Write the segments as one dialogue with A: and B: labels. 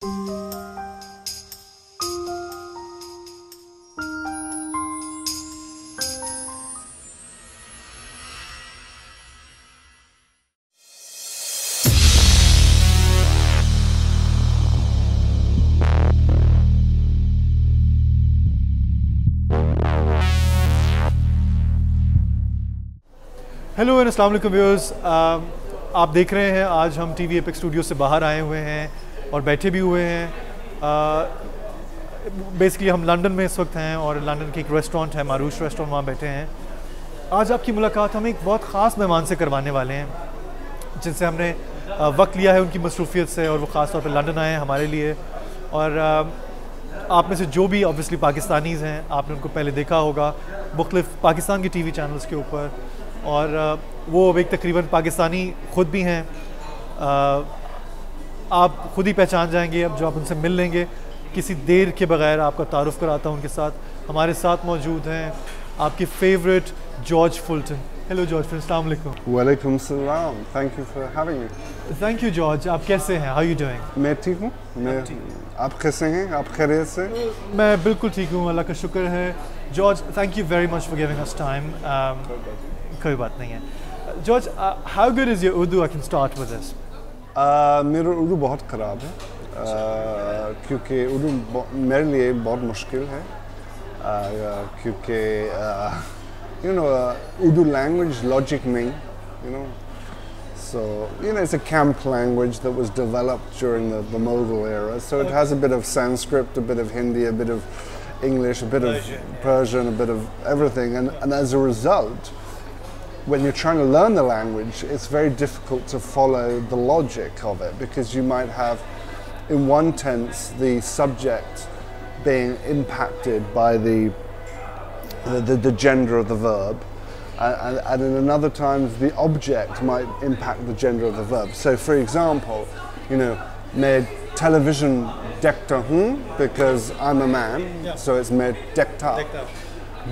A: Hello and अस्सलाम वालेकुम viewers, आप देख रहे हैं आज हम टीवी एपेक्स स्टूडियो से बाहर आए हुए हैं और बैठे भी हुए हैं। बेसिकली हम लंदन में इस वक्त हैं और लंदन की एक रेस्टोरेंट है, मारूश रेस्टोरेंट, वहाँ बैठे हैं। आज आपकी मुलाकात हम एक बहुत ख़ास मेहमान से करवाने वाले हैं जिनसे हमने वक्त लिया है उनकी मसरूफियत से, और वो ख़ास तौर पर लंदन आए हैं हमारे लिए। और आप में से जो भी ऑब्वियसली पाकिस्तानीज़ हैं, आपने उनको पहले देखा होगा मुख्तलिफ़ पाकिस्तान के टीवी चैनल्स के ऊपर, और वो अब एक तकरीबन पाकिस्तानी ख़ुद भी हैं। आप ख़ुद ही पहचान जाएंगे अब जो आप उनसे मिल लेंगे। किसी देर के बगैर आपका तारुफ़ कराता हूँ उनके साथ। हमारे साथ मौजूद हैं आपके favourite George Fulton. Hello George Fulton, अस्सलाम वालेकुम।
B: वालेकुम सलाम, thank you for having me.
A: Thank you George, आप कैसे हैं? How you doing?
B: मैं ठीक हूँ। आप कैसे हैं? आप खैरियत से?
A: मैं बिल्कुल ठीक हूँ, अल्लाह का शुक्र है। George, thank you very much for giving us time. कोई बात नहीं है। George, how good is your Urdu? I can start with this.
B: मेरा उर्दू बहुत ख़राब है, क्योंकि उर्दू मेरे लिए बहुत मुश्किल है, क्योंकि उर्दू लैंग्वेज लॉजिक नहीं, so it's a camp language that was developed during the Mughal era, so it has a bit of Sanskrit, a bit of Hindi, a bit of English, a bit of Persian, a bit of everything, and as a result, when you're trying to learn the language, it's very difficult to follow the logic of it, because you might have, in one tense, the subject being impacted by the gender of the verb, and in another times the object might impact the gender of the verb. So, for example, मैं television देखता हूँ because I'm a man, so it's मैं देखता.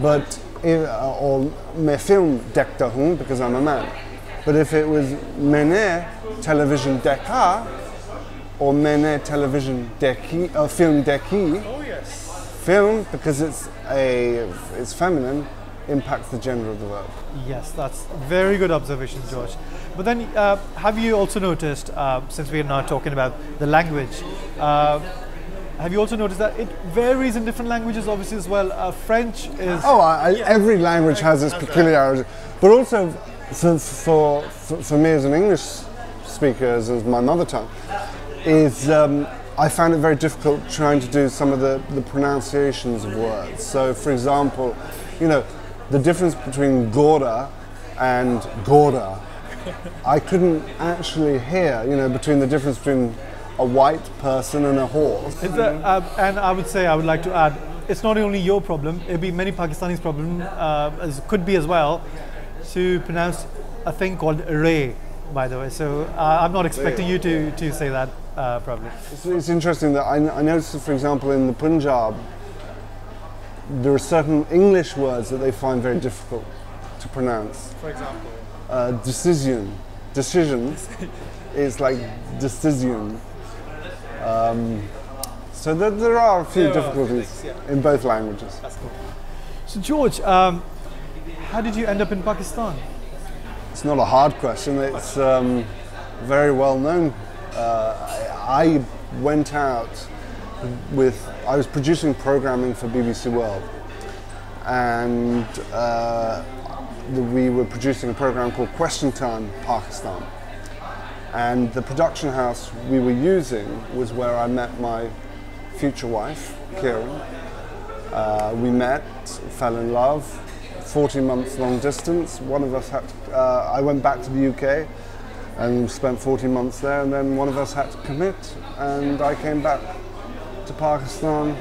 B: But or मैं film देखता हूँ because I'm a man. But if it was मैंने television देखा or मैंने television देखी or film देखी, film, because it's feminine, impacts the gender of the verb.
A: Yes, that's very good observation, George. But then, have you also noticed, since we are now talking about the language, have you also noticed that it varies in different languages, obviously, as well? French is...
B: Every language has its peculiarities. But also, for me as an English speaker, as my mother tongue, is I found it very difficult trying to do some of the pronunciations of words. So, for example, the difference between Gora and Gora, I couldn't actually hear, between the difference between a white person and a horse.
A: And I would like to add, it's not only your problem, it'd be many Pakistanis' problem, could be as well, to pronounce a thing called Ray, by the way. So I'm not expecting you to say that probably.
B: It's interesting that I noticed, for example, in the Punjab, there are certain English words that they find very difficult to pronounce.
A: For example?
B: Decision is like decision. So there are a few difficulties in both languages.
A: That's cool. So George, how did you end up in Pakistan?
B: It's not a hard question. It's very well known. I went out I was producing programming for BBC World, and we were producing a program called Question Time Pakistan, and the production house we were using was where I met my future wife, Kieran. We met, fell in love, 14 months long distance. One of us had to, I went back to the UK and spent 14 months there, and then one of us had to commit, and I came back to Pakistan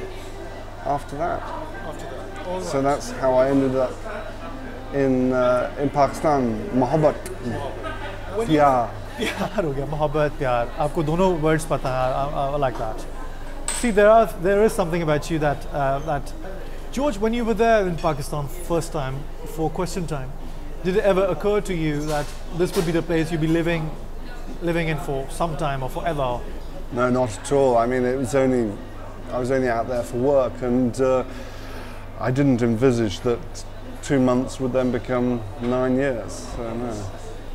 B: after that.
A: All
B: So that's how I ended up in Pakistan. Mohabbat. Pyar.
A: प्यार हो गया, मोहब्बत, प्यार, आपको दोनों words पता है. I like that. See, there is something about you that George, when you were there in Pakistan first time for Question Time, did it ever occur to you that this would be the place you'd be living in for some time or forever?
B: No, not at all. I mean, I was only out there for work, and I didn't envisage that 2 months would then become 9 years. So no.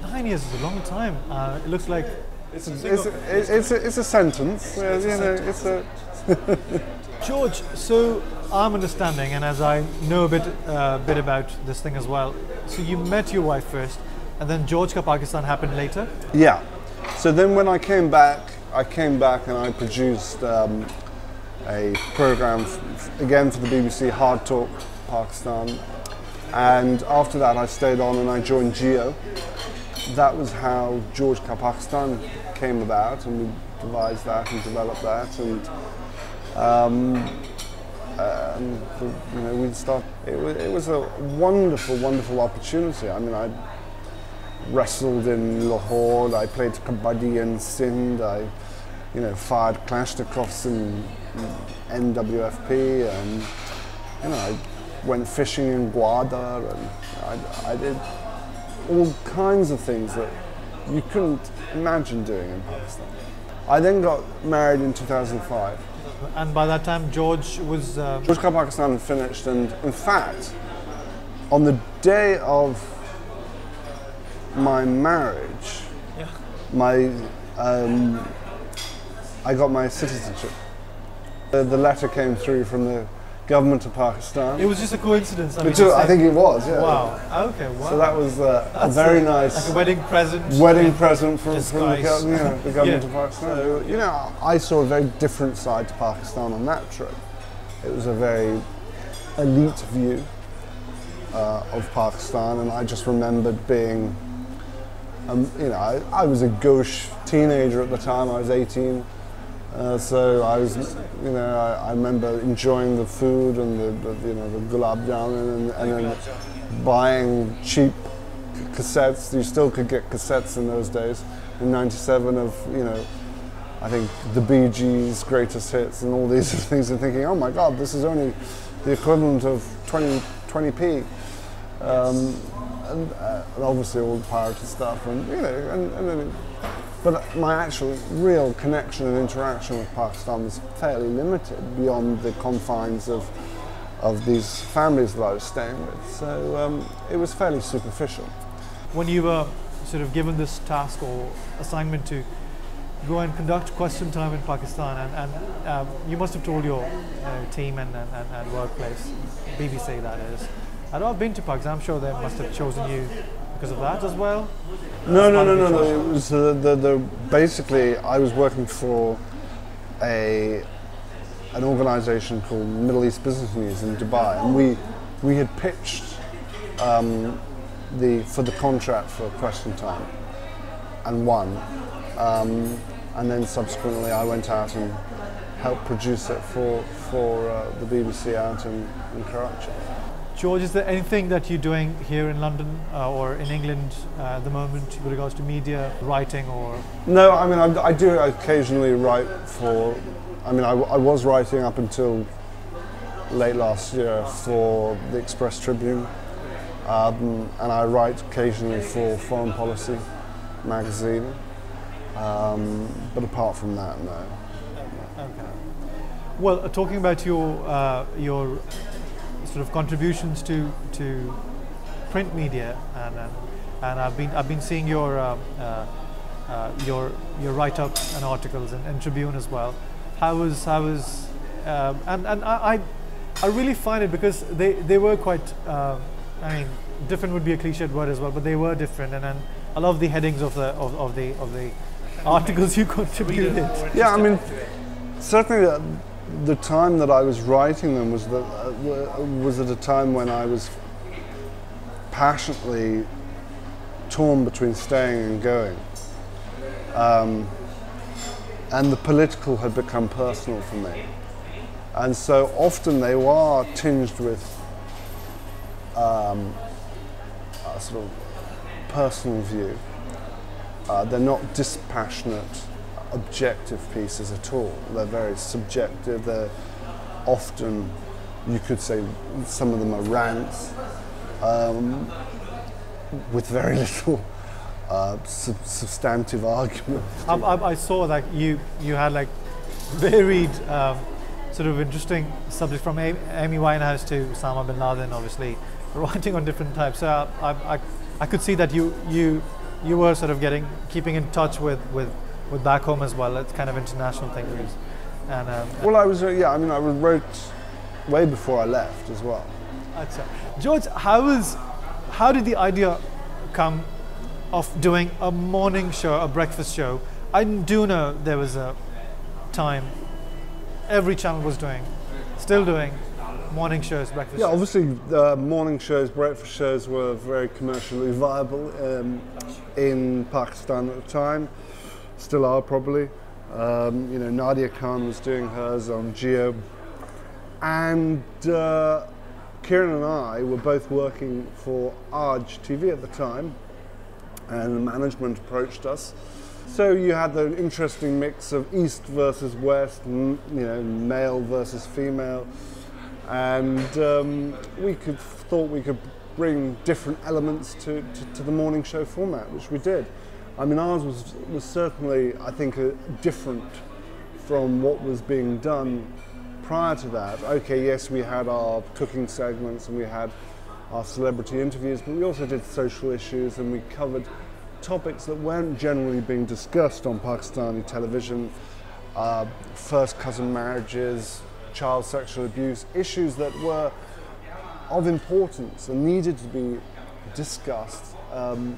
A: 9 years is a long time. It looks like
B: It's a sentence. It's a
A: George. So I'm understanding, and as I know a bit about this thing as well. So you met your wife first, and then George Ka Pakistan happened later.
B: Yeah. So then when I came back and I produced a program again for the BBC, Hard Talk Pakistan, and after that I stayed on and I joined Geo. That was how George Ka Pakistan came about, and we devised that and developed that, and we'd start. It was a wonderful opportunity. I mean, I wrestled in Lahore, I played kabaddi in Sindh, I fired Kalashnikovs in NWFP, and I went fishing in Gwadar, and I did all kinds of things that you couldn't imagine doing in Pakistan. I then got married in 2005.
A: And by that time, George was...
B: George Ka Pakistan had finished, and in fact, on the day of my marriage, I got my citizenship. The letter came through from the government of Pakistan.
A: It was just a coincidence.
B: I think it was, yeah.
A: Wow. Okay, wow.
B: So that was a very nice...
A: Like a wedding present.
B: Wedding present from the government of Pakistan. So, I saw a very different side to Pakistan on that trip. It was a very elite view of Pakistan, and I just remembered being, I was a gauche teenager at the time. I was 18. So I was, I remember enjoying the food and the gulab jamun and then buying cheap cassettes. You still could get cassettes in those days. In '97 of, I think the Bee Gees' greatest hits and all these things, and thinking, oh my God, this is only the equivalent of 20p. And obviously all the pirated stuff, and then. But my actual real connection and interaction with Pakistan was fairly limited beyond the confines of these families that I was staying with. So it was fairly superficial.
A: When you were sort of given this task or assignment to go and conduct question time in Pakistan, and you must have told your team and workplace, BBC that is, I've been to Pakistan, I'm sure they must have chosen you because of that as well?
B: No. It was basically I was working for an organisation called Middle East Business News in Dubai, and we had pitched for the contract for Question Time and won, and then subsequently I went out and helped produce it for the BBC out in Karachi.
A: George, is there anything that you're doing here in London or in England at the moment with regards to media, writing, or?
B: No, I mean, I do occasionally write for, I was writing up until late last year for the Express Tribune, and I write occasionally for Foreign Policy magazine, but apart from that, no.
A: Okay. Well, talking about your sort of contributions to print media, and I've been seeing your write-ups and articles in Tribune as well. And I really find it, because they were quite, different would be a cliched word as well, but they were different, and I love the headings of the articles you contributed.
B: Yeah, I mean, certainly the time that I was writing them was at a time when I was passionately torn between staying and going, and the political had become personal for me, and so often they are tinged with a sort of personal view. They're not dispassionate, objective pieces at all. They're very subjective. They're often, you could say, some of them are rants with very little substantive argument.
A: I saw that you had like varied sort of interesting subjects from Amy Winehouse to Osama bin Laden, obviously writing on different types. So I could see that you were sort of keeping in touch with back home as well. It's kind of international thing. And
B: well, I was I wrote way before I left as well.
A: George, how did the idea come of doing a morning show, a breakfast show? I do know there was a time every channel was still doing morning shows, breakfast shows.
B: Yeah, obviously the morning shows, breakfast shows were very commercially viable in Pakistan at the time, still are probably. Nadia Khan was doing hers on Jio, and Kieran and I were both working for Aaj TV at the time, and the management approached us. So you had the interesting mix of East versus West, male versus female, and we thought we could bring different elements to the morning show format, which we did. I mean, ours was certainly, I think, different from what was being done prior to that. Okay, yes, we had our cooking segments and we had our celebrity interviews, but we also did social issues, and we covered topics that weren't generally being discussed on Pakistani television, first cousin marriages, child sexual abuse, issues that were of importance and needed to be discussed, and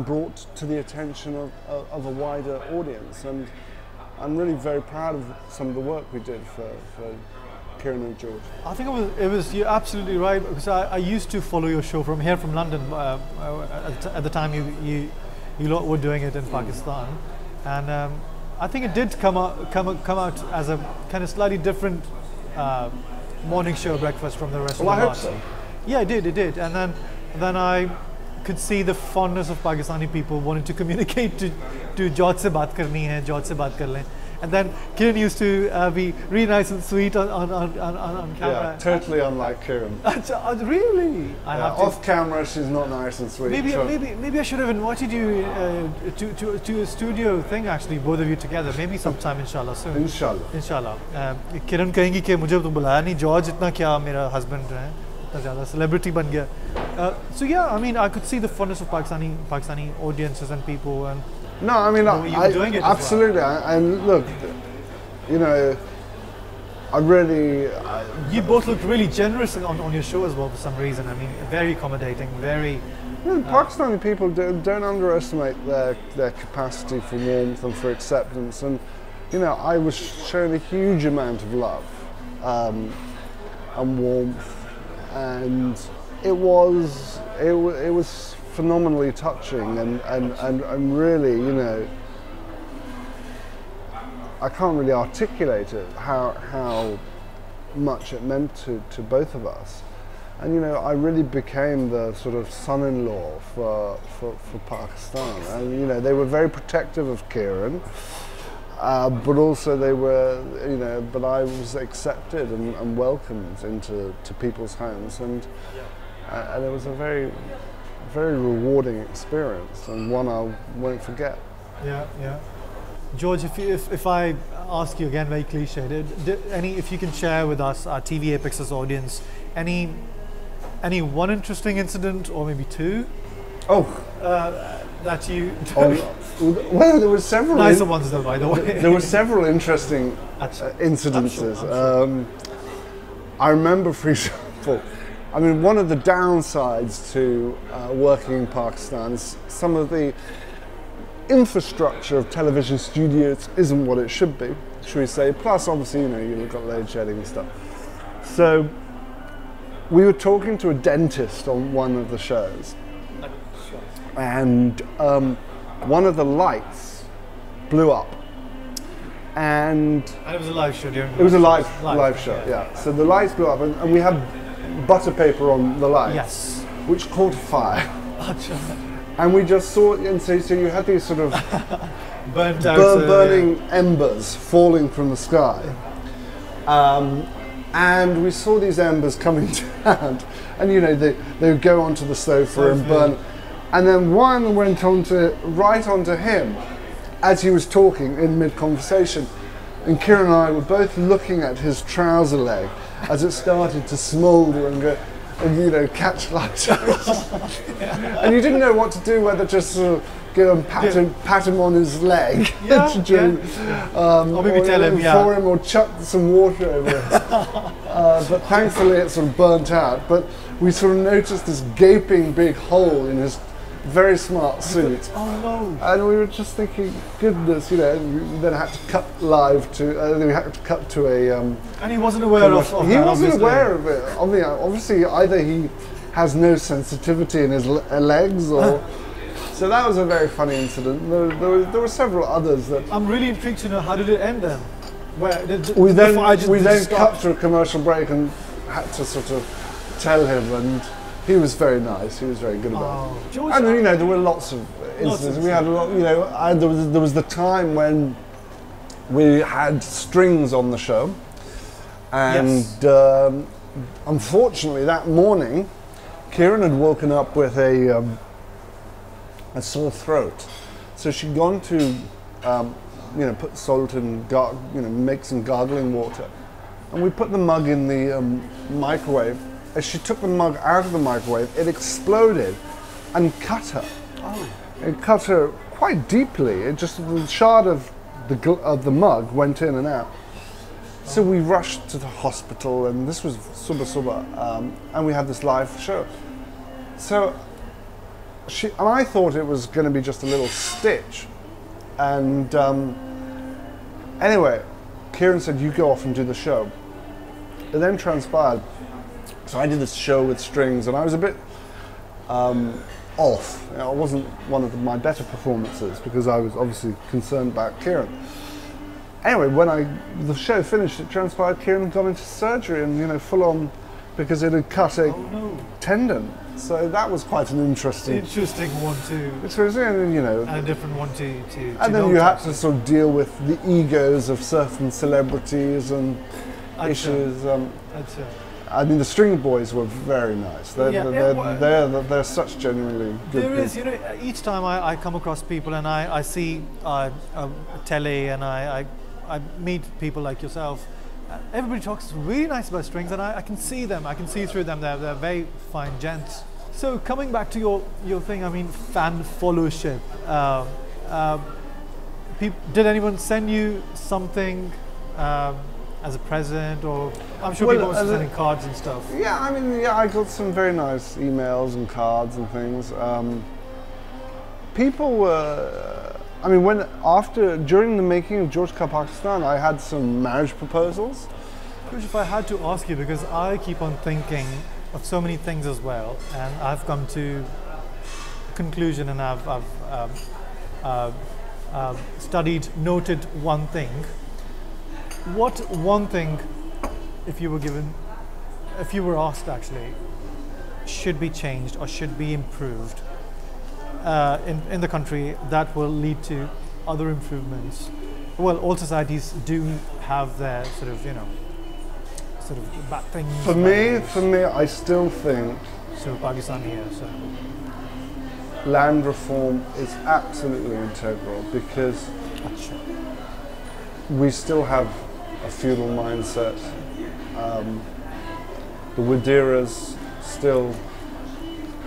B: brought to the attention of a wider audience. And I'm really very proud of some of the work we did for Kieran and George.
A: I think you're absolutely right, because I used to follow your show from here, from London. At the time you were doing it in Pakistan, and I think it did come out as a kind of slightly different morning show breakfast from the rest of the
B: Well, I hope
A: lot.
B: so.
A: Yeah, it did. And then I could see the fondness of Pakistani people wanting to communicate to George se baat karni hai, George se baat kar le. And then Kieran used to be really nice and sweet on camera.
B: Yeah, totally unlike Kieran.
A: Really?
B: Off camera, she's not nice and sweet.
A: Maybe I should have invited you to a studio thing, actually, both of you together. Maybe sometime, inshallah, soon.
B: Inshallah.
A: Kiran कहेंगी कि मुझे तो बुलाया नहीं, George इतना क्या मेरा husband है, इतना ज़्यादा celebrity बन गया. So yeah, I mean, I could see the fondness of Pakistani audiences and people, and
B: no, I mean,
A: you were doing it
B: absolutely.
A: Well.
B: And look, I really.
A: You both looked really generous on your show as well for some reason. I mean, very accommodating, very.
B: Pakistani people don't underestimate their capacity for warmth and for acceptance, and I was shown a huge amount of love and warmth, and it was phenomenally touching, and really, I can't really articulate it how much it meant to both of us. And I really became the sort of son-in-law for Pakistan. And they were very protective of Kieran, but also they were, but I was accepted and welcomed into people's homes, and it was a very, very rewarding experience, and one I won't forget.
A: Yeah. George, if I ask you again, very cliche, if you can share with us, our TV Apex's audience, any one interesting incident, or maybe two? That you.
B: Well, there were several.
A: Nicer ones, though, by the way.
B: There were several interesting incidences. I remember, for example, I mean, one of the downsides to working in Pakistan is some of the infrastructure of television studios isn't what it should be, should we say. Plus, obviously, you've got load shedding and stuff. So we were talking to a dentist on one of the shows, and one of the lights blew up. And
A: it was a live show.
B: It was a live show, yeah. So the lights blew up, and we had butter paper on the lights,
A: yes,
B: which caught fire. And we just saw, and so you had these sort of burning embers falling from the sky. And we saw these embers coming down, and they would go onto the sofa and burn. and then one went right onto him as he was talking in mid-conversation. And Kieran and I were both looking at his trouser leg as it started to smoulder and go, and you know, catch light. And you didn't know what to do, whether just sort of go and pat him on his leg,
A: or maybe tell him,
B: for him, or chuck some water over it. But thankfully it sort of burnt out. But we sort of noticed this gaping big hole in his very smart suit.
A: Oh no!
B: And we were just thinking, goodness, you know. And we then had to cut live to. We had to cut to a.
A: And he wasn't aware of
B: he
A: that,
B: wasn't
A: obviously.
B: aware of it. Obviously, either he has no sensitivity in his legs, or. So that was a very funny incident. There were several others that.
A: I'm really intrigued to know, how did it end then?
B: We then cut to a commercial break and had to sort of tell him, and he was very nice. He was very good about it.
A: George,
B: and you know, there were lots of incidents. We had a lot. You know, there was the time when we had Strings on the show, and unfortunately that morning, Kieran had woken up with a sore throat, so she'd gone to you know, put salt and you know, make some gargling water, and we put the mug in the microwave. As she took the mug out of the microwave, it exploded and cut her.
A: Oh.
B: It cut her quite deeply. It just, the shard of the mug went in and out. So we rushed to the hospital, and this was Suba, and we had this live show. So I thought it was going to be just a little stitch, and anyway, Kieran said, "You go off and do the show." It then transpired. So I did this show with Strings, and I was a bit off. You know, it wasn't one of my better performances because I was obviously concerned about Kieran. Anyway, when the show finished, it transpired Kieran had gone into surgery, and you know, full on, because it had cut a tendon. So that was quite an interesting
A: one too.
B: It was, you know,
A: and a different one to
B: and then you had to sort of deal with the egos of certain celebrities and issues. I mean, the String Boys were very nice. They're such genuinely good people.
A: There is, you know, each time I come across people and I see tele, and I meet people like yourself, everybody talks really nice about Strings, and I can see them. I can see through them. They're very fine gents. So coming back to your thing, I mean, fan followership. Did anyone send you something as a present, or I'm sure people were sending cards and stuff?
B: Yeah, I mean, I got some very nice emails and cards and things. People were, I mean, during the making of George Ka Pakistan, I had some marriage proposals.
A: If I had to ask you, because I keep on thinking of so many things as well, and I've come to a conclusion, and I've noted one thing. What one thing, if you were asked actually, should be changed or should be improved in the country that will lead to other improvements? Well, all societies do have their sort of, you know, sort of bad things.
B: For me, I still think.
A: So Pakistan here, so.
B: Land reform is absolutely integral, because we still have a feudal mindset. The Wadiras still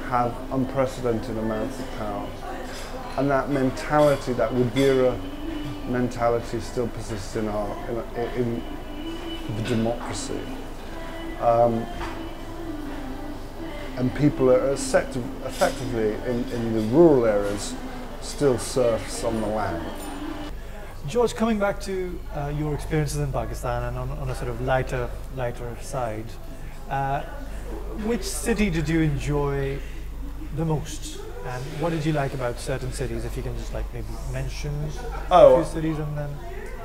B: have unprecedented amounts of power, and that mentality, that Wadira mentality, still persists in the democracy. And people are effectively in the rural areas still serfs on the land.
A: George, coming back to your experiences in Pakistan, and on a sort of lighter side, which city did you enjoy the most, and what did you like about certain cities? If you can just like maybe mention a few cities, and then.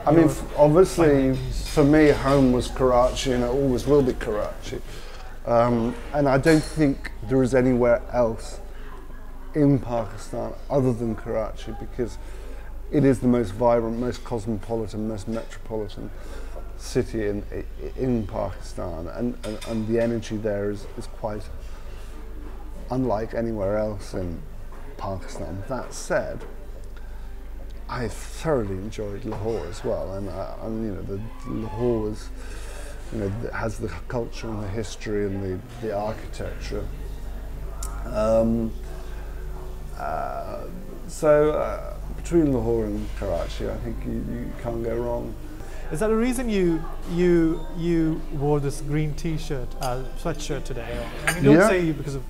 B: I mean, obviously, for me, home was Karachi, and it always will be Karachi. And I don't think there is anywhere else in Pakistan other than Karachi, because it is the most vibrant, most cosmopolitan, most metropolitan city in Pakistan, and the energy there is quite unlike anywhere else in Pakistan. That said, I thoroughly enjoyed Lahore as well, and Lahore was, has the culture and the history and the architecture. So between Lahore and Karachi, I think you can't go wrong.
A: Is that a reason you wore this green T-shirt, sweatshirt today? I mean, don't say because of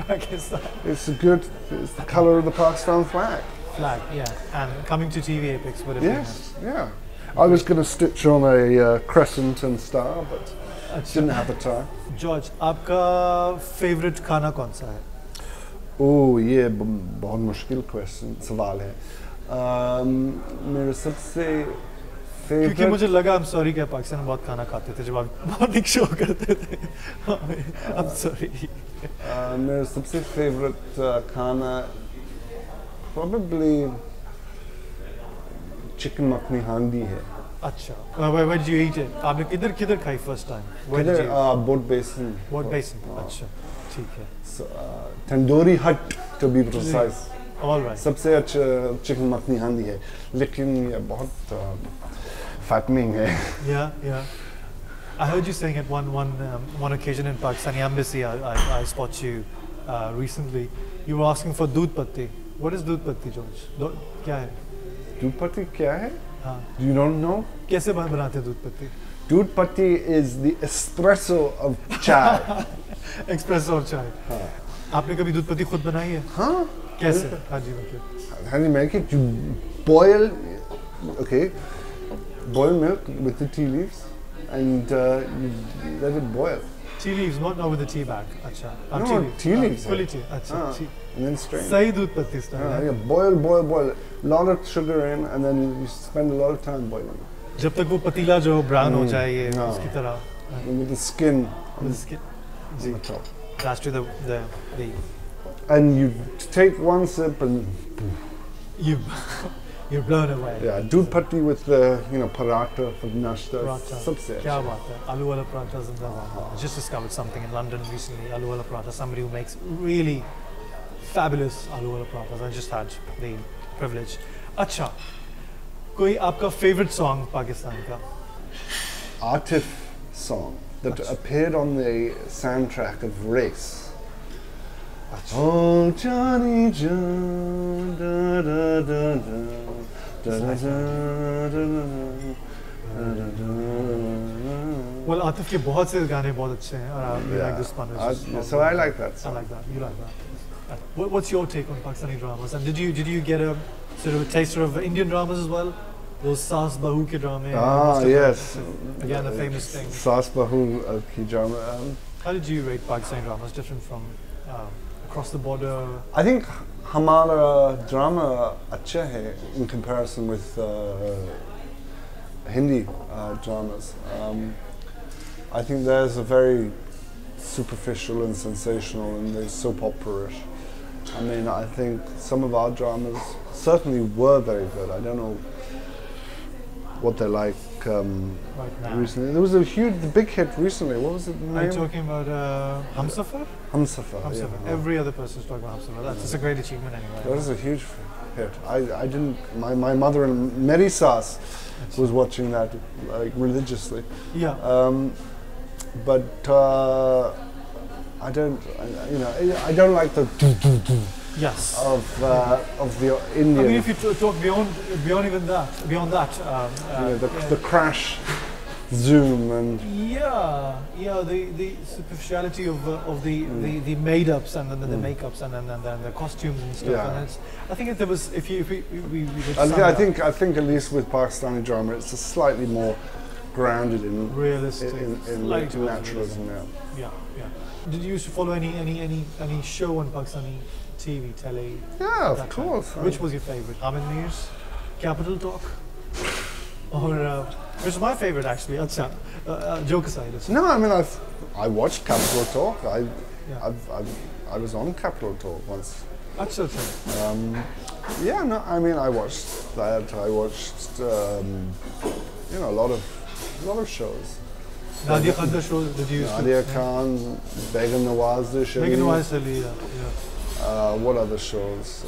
A: Pakistan.
B: It's it's the colour of the Pakistan flag.
A: Flag, yeah. And coming to TV Apex would have been.
B: Yeah. I was going to stitch on a crescent and star, but didn't have the time.
A: George, आपका favorite खाना कौन सा है?
B: ओह ये बहुत मुश्किल question सवाल है. मेरा सबसे favorite,
A: क्योंकि मुझे लगा I'm sorry कि पाकिस्तान में बहुत खाना खाते थे जब आप मॉर्निंग शो करते थे. I'm sorry.
B: मेरा सबसे favorite खाना probably chicken makhni handi hai.
A: अच्छा. Where did you eat it? आपने किधर खाई first time? Where did you?
B: Boat Basin.
A: Boat Basin. अच्छा. ठीक है.
B: So, Tandoori Hut to be precise.
A: All right.
B: सबसे अच्छा chicken makhni handi है, लेकिन ये बहुत fattening है.
A: Yeah. I heard you saying at one occasion in Pakistani embassy. I spot you recently. You were asking for doodh patti. What is doodh patti, George? क्या है?
B: Doodh patti क्या है?
A: हाँ.
B: You don't know?
A: कैसे बनाते हैं दूध पत्ती?
B: Doodh patti is the espresso of chai.
A: Espresso और चाय.
B: हाँ.
A: आपने कभी दूध पत्ती खुद बनाई है?
B: हाँ.
A: कैसे? हाँ जी मतलब.
B: How do you make it? You boil, boil milk with the tea leaves, and you let it boil.
A: Tea leaves, not with the tea bag. अच्छा.
B: No, tea leaves.
A: Fully tea. अच्छा. tea.
B: And then strain.
A: सही दूध पत्ती style.
B: Yeah, boil. Lot of sugar in, and then you spend a lot of time boiling.
A: जब तक वो पतीला जो brown हो जाए ये उसकी तरह.
B: And with the skin
A: With the skin.
B: on the top.
A: That's to the.
B: And you take one sip and
A: You're blown away.
B: yeah, doodh patti with the paratha for nashta.
A: Paratha.
B: सबसे
A: क्या बात है? आलू वाला paratha ज़िंदाबाद. I just discovered something in London recently. Aloo wala paratha. Somebody who makes really fabulous aloo wala parathas. I just had the privilege. अच्छा, कोई आपका favorite song Pakistan का?
B: Atif song that appeared on the soundtrack of Race. Oh Johnny John, da da da da da da da da da da.
A: Well, Atif के बहुत से गाने बहुत अच्छे हैं और we like this one.
B: So I like that song.
A: I like that. You like that. What's your take on Pakistani dramas? And did you get a sort of a taster of Indian dramas as well? Those Saas Bahu ke drama.
B: Yes.
A: Again, a famous thing.
B: Saas Bahu ki drama.
A: How did you rate Pakistani dramas different from across the border?
B: I think Hamara drama acha hai in comparison with Hindi dramas. I think there's a very superficial and sensational and they're soap opera-ish. I mean, I think some of our dramas certainly were very good. I don't know what they're like
A: right now.
B: recently. There was the big hit recently. What was it?
A: Are you talking about Humsafar?
B: Humsafar.
A: Humsafar.
B: Yeah.
A: Every other person's talking about Humsafar. That's a great achievement anyway.
B: That was a huge hit. I didn't. My mother and Mary Saas was watching that like religiously.
A: Yeah.
B: But I don't. I don't like the
A: yes
B: of the Indian.
A: I mean, if you talk beyond even that,
B: the crash, zoom, and
A: the superficiality of the made-ups and then the makeups and then the costumes and stuff.
B: Yeah.
A: And I think if there was, if we
B: I think at least with Pakistani drama, it's a slightly more grounded in
A: realistic,
B: in naturalism.
A: Yeah. Did you used to follow any show on Pakistani TV, telly?
B: Yeah, of course.
A: Which was your favorite? Amin News, Capital Talk, or which is my favorite actually? Acha, joke aside.
B: No, I mean I watched Capital Talk. I was on Capital Talk once.
A: Acha.
B: Yeah, no, I mean I watched that. I watched a lot of shows.
A: Nadia Khan's show, did you?
B: Nadia Khan, Begum Nawaz show.
A: Begum Nawaz Ali, yeah.
B: What other shows?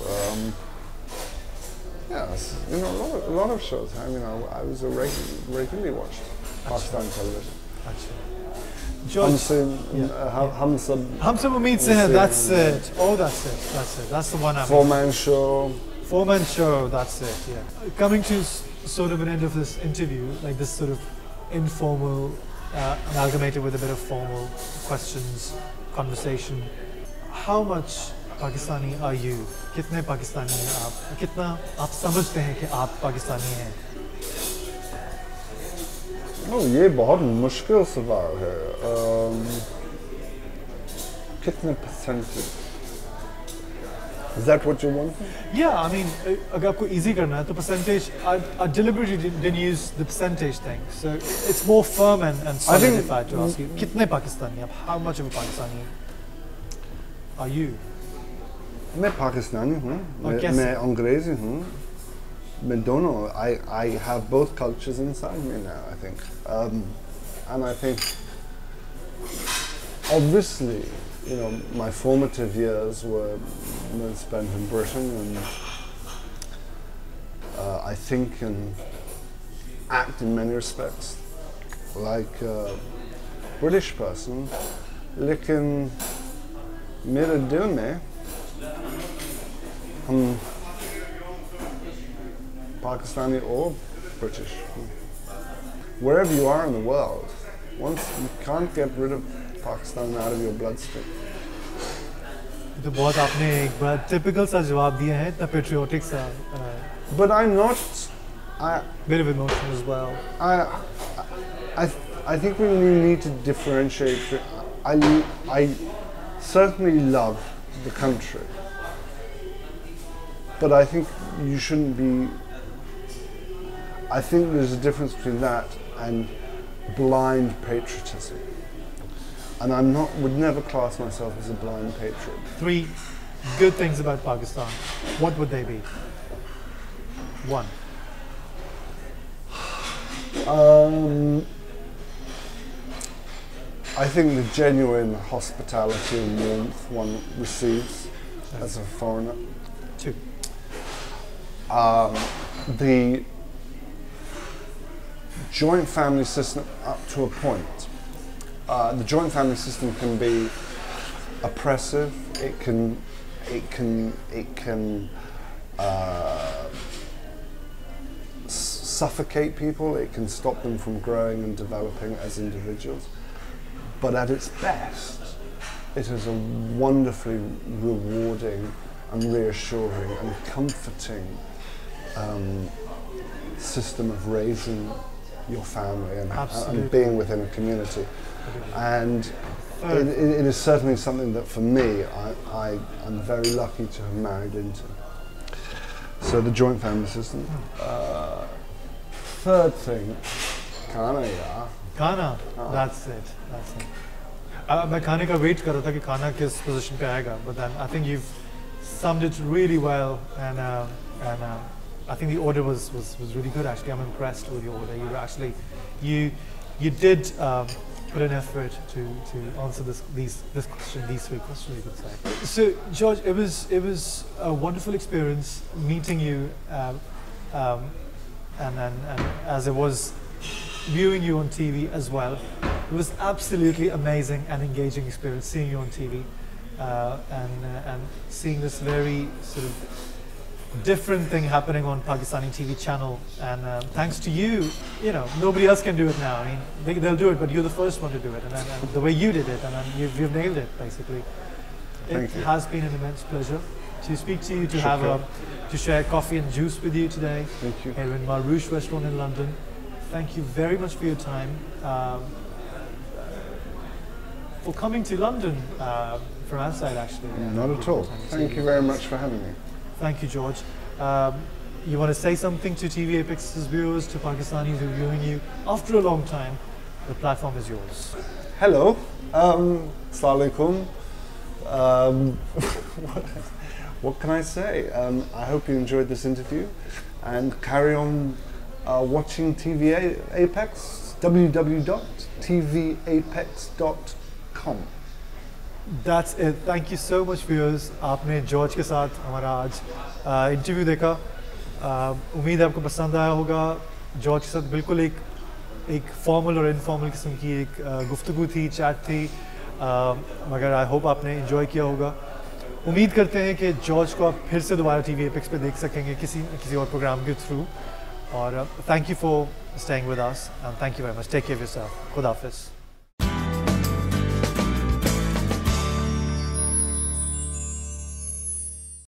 B: Yes, you know, a lot of shows. I mean, I was regularly watched Pakistan television.
A: George,
B: Hum Sab
A: Umeed Se Hain, that's it. Oh, that's it. That's the one I'm...
B: Four-man show.
A: Four-man show, that's it, yeah. Coming to sort of an end of this interview, like this sort of informal, amalgamated with a bit of formal questions, conversation. How much Pakistani are you? कितने पाकिस्तानी हैं आप? कितना आप समझते हैं कि आप पाकिस्तानी हैं?
B: ये बहुत मुश्किल सवाल है। कितने percentage? Is that what you want?
A: Yeah, I mean, अगर आपको easy करना है तो percentage. I deliberately didn't use the percentage thing, so it's more firm and solidified to ask you. कितने पाकिस्तानी आप? How much of a Pakistani are you?
B: मैं पाकिस्तानी हूँ, मैं अंग्रेज़ी हूँ, मैं दोनों. I have both cultures inside me now, I think, and I think obviously, you know, my formative years were spent in Britain, and I think and act in many respects like a British person. लेकिन मेरे दिल में हम Pakistani or British. Wherever you are in the world, once you can't get rid of Pakistan out of your bloodstream.
A: तो बहुत आपने एक बड़ा typical सा जवाब दिया है, इतना patriotic सा.
B: But I'm not.
A: Bit of emotion as well.
B: I think we need to differentiate. I certainly love the country, but I think you shouldn't be. I think there's a difference between that and blind patriotism, and would never class myself as a blind patriot. 3
A: good things about Pakistan. What would they be? 1.
B: I think the genuine hospitality and warmth one receives as a foreigner.
A: 2.
B: The joint family system up to a point. The joint family system can be oppressive. It can suffocate people. It can stop them from growing and developing as individuals. But at its best, it is a wonderfully rewarding and reassuring and comforting system of raising your family and being within a community. And it is certainly something that for me, I'm very lucky to have married into. So the joint family system. Third thing, Khana, yeah.
A: Khana, that's it. मैं खाने का wait कर रहा था कि खाना किस position पे आएगा, but then I think you've summed it really well, and I think the order was really good. Actually, I'm impressed with your order. You were actually you did put an effort to answer this question, these 3 questions, you could say. So George, it was a wonderful experience meeting you, and as it was viewing you on TV as well. It was absolutely amazing and engaging experience seeing you on TV, and seeing this very sort of different thing happening on Pakistani TV channel. And thanks to you, you know, nobody else can do it now. I mean, they'll do it, but you're the first one to do it, and the way you did it, and you've nailed it basically. It has been an immense pleasure to speak to you, to share coffee and juice with you today.
B: Thank you.
A: Here in Maroosh Restaurant in London. Thank you very much for your time, for coming to London from outside, actually.
B: Not at all. Thank you very much for having me.
A: Thank you, George. You want to say something to TV Apex's viewers, to Pakistanis who are viewing you after a long time? The platform is yours.
B: Hello. Assalamu alaikum. What can I say? I hope you enjoyed this interview, and carry on watching TV Apex, www.tvapex.com.
A: That's it, thank you so much viewers. आपने George के साथ हमारा आज interview देखा। उम्मीद है आपको पसंद आया होगा। जॉर्ज के साथ बिल्कुल एक फॉर्मल और इनफॉर्मल किस्म की एक गुफ्तगू थी, चैट थी, मगर आई होप आपने इन्जॉय किया होगा। उम्मीद करते हैं कि जॉर्ज को आप फिर से दोबारा TV एपेक्स पे देख सकेंगे किसी और प्रोग्राम के थ्रू। और thank you for staying with us and thank you very much. Take care of yourself. खुदा हाफिज़।